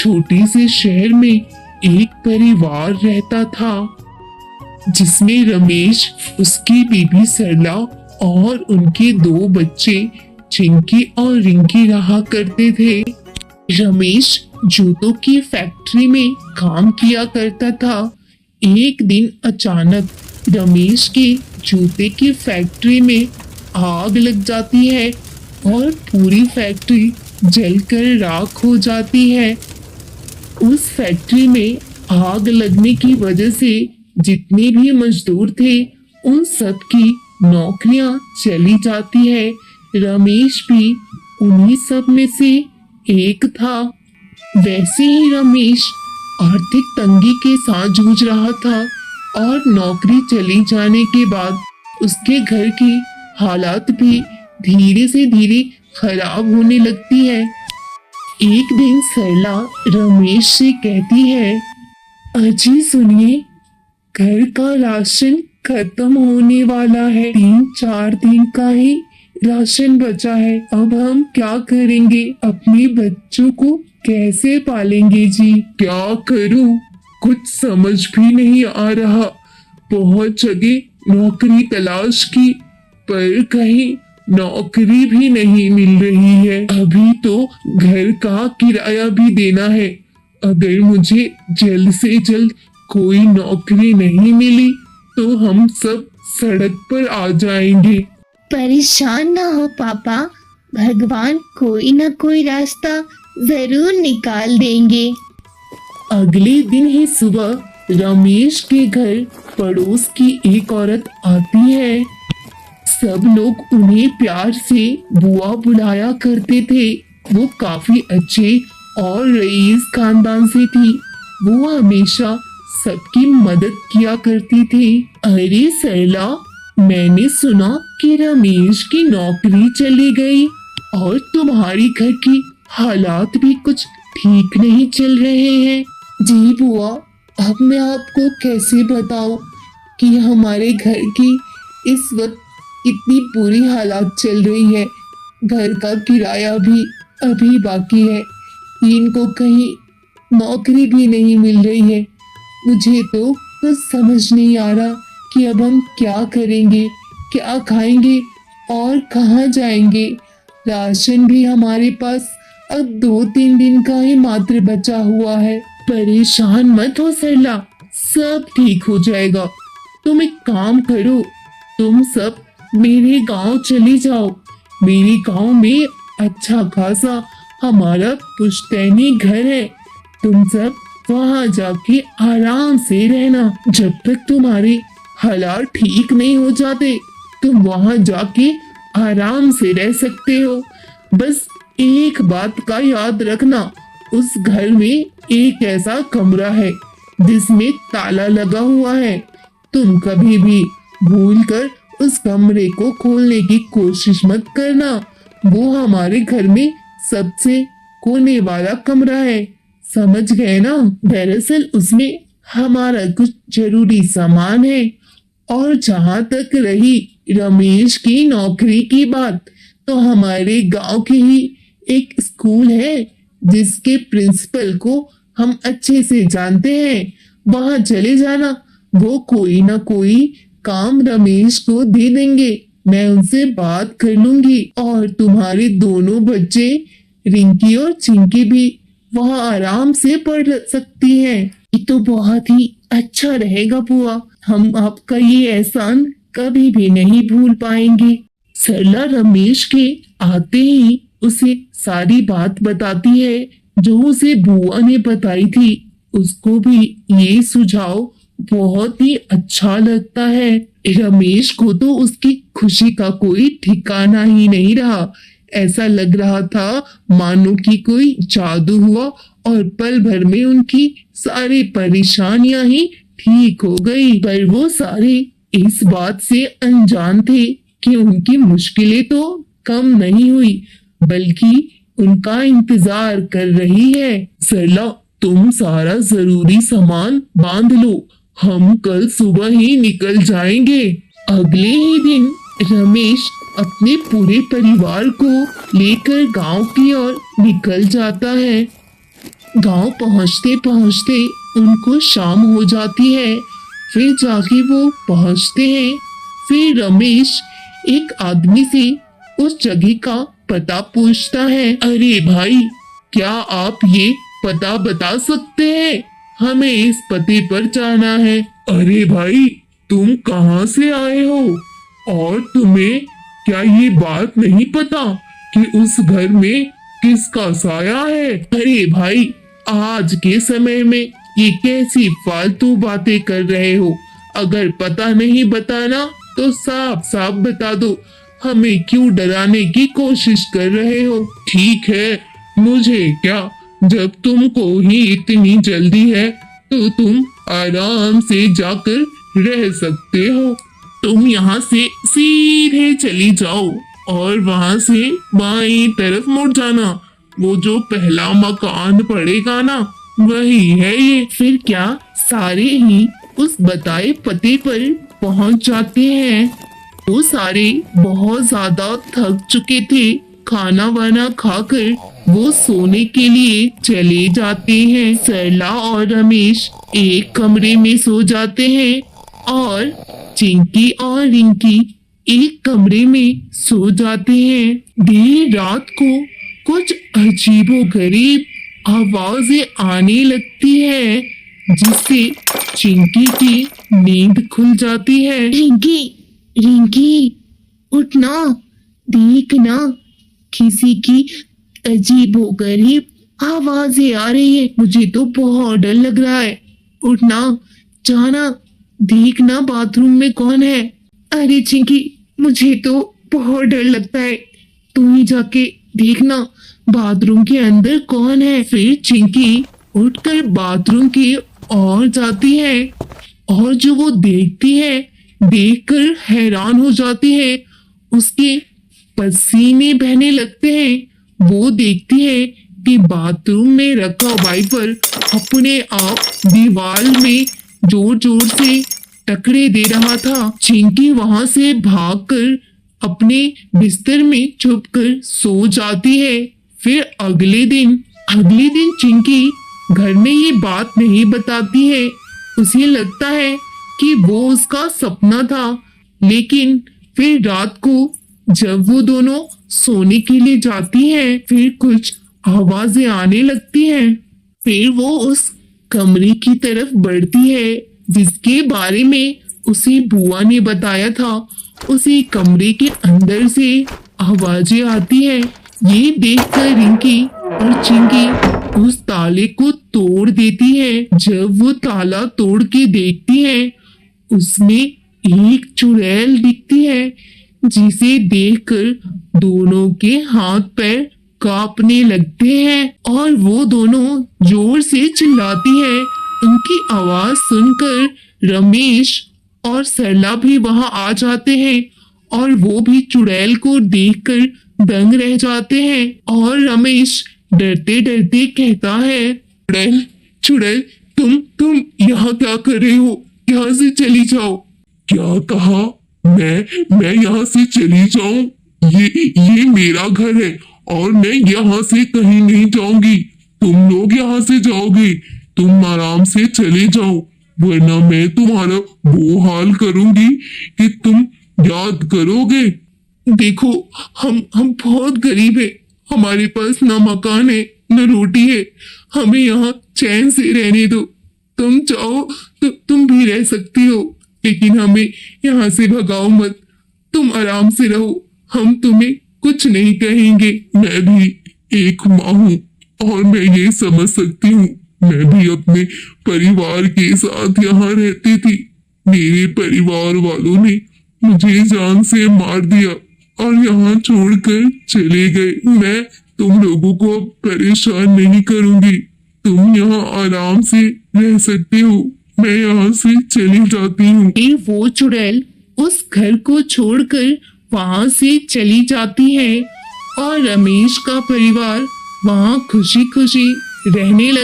छोटे से शहर में एक परिवार रहता था जिसमें रमेश, उसकी बीबी सरला और उनके 2 बच्चे चिंकी और रिंकी रहा करते थे। रमेश जूतों की फैक्ट्री में काम किया करता था। एक दिन अचानक रमेश के जूते की फैक्ट्री में आग लग जाती है और पूरी फैक्ट्री जलकर राख हो जाती है। उस फैक्ट्री में आग लगने की वजह से जितने भी मजदूर थे उन सब की नौकरियां चली जाती है। रमेश भी उन्हीं सब में से एक था। वैसे ही रमेश आर्थिक तंगी के साथ जूझ रहा था और नौकरी चली जाने के बाद उसके घर की हालात भी धीरे से धीरे खराब होने लगती है। एक दिन सरला रमेश से कहती है, अजी सुनिए, घर का राशन खत्म होने वाला है। 3-4 दिन का ही राशन बचा है। अब हम क्या करेंगे? अपने बच्चों को कैसे पालेंगे जी? क्या करूं? कुछ समझ भी नहीं आ रहा। बहुत जगह नौकरी तलाश की पर कहीं नौकरी भी नहीं मिल रही है। अभी तो घर का किराया भी देना है। अगर मुझे जल्द से जल्द कोई नौकरी नहीं मिली तो हम सब सड़क पर आ जाएंगे। परेशान ना हो पापा, भगवान कोई ना कोई रास्ता जरूर निकाल देंगे। अगले दिन ही सुबह रमेश के घर पड़ोस की एक औरत आती है। सब लोग उन्हें प्यार से बुआ बुलाया करते थे। वो काफी अच्छे और रईस खानदान से थी। वो हमेशा सबकी मदद किया करती थी। अरे सरला, मैंने सुना कि रमेश की नौकरी चली गई और तुम्हारी घर की हालात भी कुछ ठीक नहीं चल रहे हैं। जी बुआ, अब मैं आपको कैसे बताऊं कि हमारे घर की इस वक्त इतनी बुरी हालात चल रही है। घर का किराया भी अभी बाकी है। इनको कहीं नौकरी भी नहीं मिल रही है। मुझे तो कुछ समझ नहीं आ रहा कि अब हम क्या करेंगे, क्या खाएंगे और कहाँ जाएंगे। राशन भी हमारे पास अब 2-3 दिन का ही मात्र बचा हुआ है। परेशान मत हो सरला, सब ठीक हो जाएगा। तुम एक काम करो, तुम सब मेरे गांव चली जाओ। मेरे गांव में अच्छा खासा हमारा पुश्तैनी घर है। तुम सब वहां जाके आराम से रहना। जब तक तुम्हारे हालात ठीक नहीं हो जाते तुम वहां जाके आराम से रह सकते हो। बस एक बात का याद रखना, उस घर में एक ऐसा कमरा है जिसमें ताला लगा हुआ है। तुम कभी भी भूलकर उस कमरे को खोलने की कोशिश मत करना। वो हमारे घर में सबसे कोने वाला कमरा है, समझ गए ना? दरअसल उसमें हमारा कुछ जरूरी सामान है। और जहां तक रही रमेश की नौकरी की बात, तो हमारे गांव के ही एक स्कूल है जिसके प्रिंसिपल को हम अच्छे से जानते हैं। वहां चले जाना, वो कोई ना कोई काम रमेश को दे देंगे। मैं उनसे बात कर लूंगी और तुम्हारे दोनों बच्चे रिंकी और चिंकी भी वहां आराम से पढ़ सकती हैं। ये तो बहुत ही अच्छा रहेगा बुआ, हम आपका ये एहसान कभी भी नहीं भूल पाएंगे। सरला रमेश के आते ही उसे सारी बात बताती है जो उसे बुआ ने बताई थी। उसको भी ये सुझाव बहुत ही अच्छा लगता है। रमेश को तो उसकी खुशी का कोई ठिकाना ही नहीं रहा। ऐसा लग रहा था मानो कि कोई जादू हुआ और पल भर में उनकी सारी परेशानियां ही ठीक हो गई। पर वो सारे इस बात से अनजान थे कि उनकी मुश्किलें तो कम नहीं हुई बल्कि उनका इंतजार कर रही है। सरला, तुम सारा जरूरी सामान बांध लो, हम कल सुबह ही निकल जाएंगे। अगले ही दिन रमेश अपने पूरे परिवार को लेकर गांव की ओर निकल जाता है। गांव पहुंचते पहुंचते उनको शाम हो जाती है। फिर जाके वो पहुंचते हैं। फिर रमेश एक आदमी से उस जगह का पता पूछता है। अरे भाई, क्या आप ये पता बता सकते हैं? हमें इस पते पर जाना है। अरे भाई, तुम कहाँ से आए हो और तुम्हें क्या ये बात नहीं पता कि उस घर में किसका साया है? अरे भाई, आज के समय में ये कैसी फालतू बातें कर रहे हो? अगर पता नहीं बताना तो साफ साफ बता दो। हमें क्यों डराने की कोशिश कर रहे हो? ठीक है, मुझे क्या, जब तुमको ही इतनी जल्दी है तो तुम आराम से जाकर रह सकते हो। तुम यहाँ से सीधे चली जाओ और वहां से बाईं तरफ मुड़ जाना। वो जो पहला मकान पड़ेगा ना, वही है ये। फिर क्या सारे ही उस बताए पते पर पहुंच जाते हैं। वो सारे बहुत ज्यादा थक चुके थे। खाना वाना खाकर वो सोने के लिए चले जाते हैं। सरला और रमेश एक कमरे में सो जाते हैं और चिंकी और रिंकी एक कमरे में सो जाते हैं। देर रात को कुछ अजीबोगरीब आवाजें आने लगती है, जिससे चिंकी की नींद खुल जाती है। रिंकी, रिंकी, उठना, देखना, किसी की अजीबोगरीब आवाजें आ रही है। मुझे तो बहुत डर लग रहा है। उठना, जाना, देखना बाथरूम में कौन है। अरे चिंकी, मुझे तो बहुत डर लगता है। तू ही जाके देखना बाथरूम के अंदर कौन है। फिर चिंकी उठकर बाथरूम की ओर जाती है और जो वो देखती है, देखकर हैरान हो जाती है। उसके पसीने बहने लगते हैं। वो देखती है कि बाथरूम में रखा वाइपर अपने आप दीवार में जोर जोर से टकरे दे रहा था। चिंकी वहां से भागकर अपने बिस्तर में छुपकर सो जाती है। फिर अगले दिन चिंकी घर में ये बात नहीं बताती है। उसे लगता है कि वो उसका सपना था। लेकिन फिर रात को जब वो दोनों सोने के लिए जाती हैं, फिर कुछ आवाजें आने लगती हैं। फिर वो उस कमरे की तरफ बढ़ती है जिसके बारे में उसे बुआ ने बताया था। उसी कमरे के अंदर से आवाजें आती है। ये देखकर रिंकी और चिंकी उस ताले को तोड़ देती है। जब वो ताला तोड़ के देखती है, उसमें एक चुड़ैल दिखती है, जिसे देखकर दोनों के हाथ पैर कांपने लगते हैं और वो दोनों जोर से चिल्लाती है। उनकी आवाज सुनकर रमेश और सरला भी वहां आ जाते हैं और वो भी चुड़ैल को देखकर दंग रह जाते हैं। और रमेश डरते डरते कहता है, चुड़ैल, चुड़ैल, तुम यहाँ क्या कर रहे हो? यहाँ से चली जाओ। क्या कहा? मैं यहाँ से चली जाऊं? ये मेरा घर है और मैं यहाँ से कहीं नहीं जाऊंगी। तुम लोग यहाँ से जाओगे, तुम आराम से चले जाओ, वरना मैं तुम्हारा वो हाल करूंगी कि तुम याद करोगे। देखो, हम बहुत गरीब है। हमारे पास ना मकान है न रोटी है। हमें यहाँ चैन से रहने दो। तुम चाहो तो तुम भी रह सकती हो, लेकिन हमें यहाँ से भगाओ मत। तुम आराम से रहो, हम तुम्हें कुछ नहीं कहेंगे। मैं भी एक माँ हूँ और मैं ये समझ सकती हूँ। मैं भी अपने परिवार के साथ यहाँ रहती थी। मेरे परिवार वालों ने मुझे जान से मार दिया और यहाँ छोड़कर चले गए। मैं तुम लोगों को अब परेशान नहीं करूंगी। तुम यहाँ आराम से रह सकते हो। मैं यहाँ से चली जाती हूँ। फिर वो चुड़ैल उस घर को छोड़कर वहां से चली जाती है और रमेश का परिवार वहां खुशी खुशी रहने लगता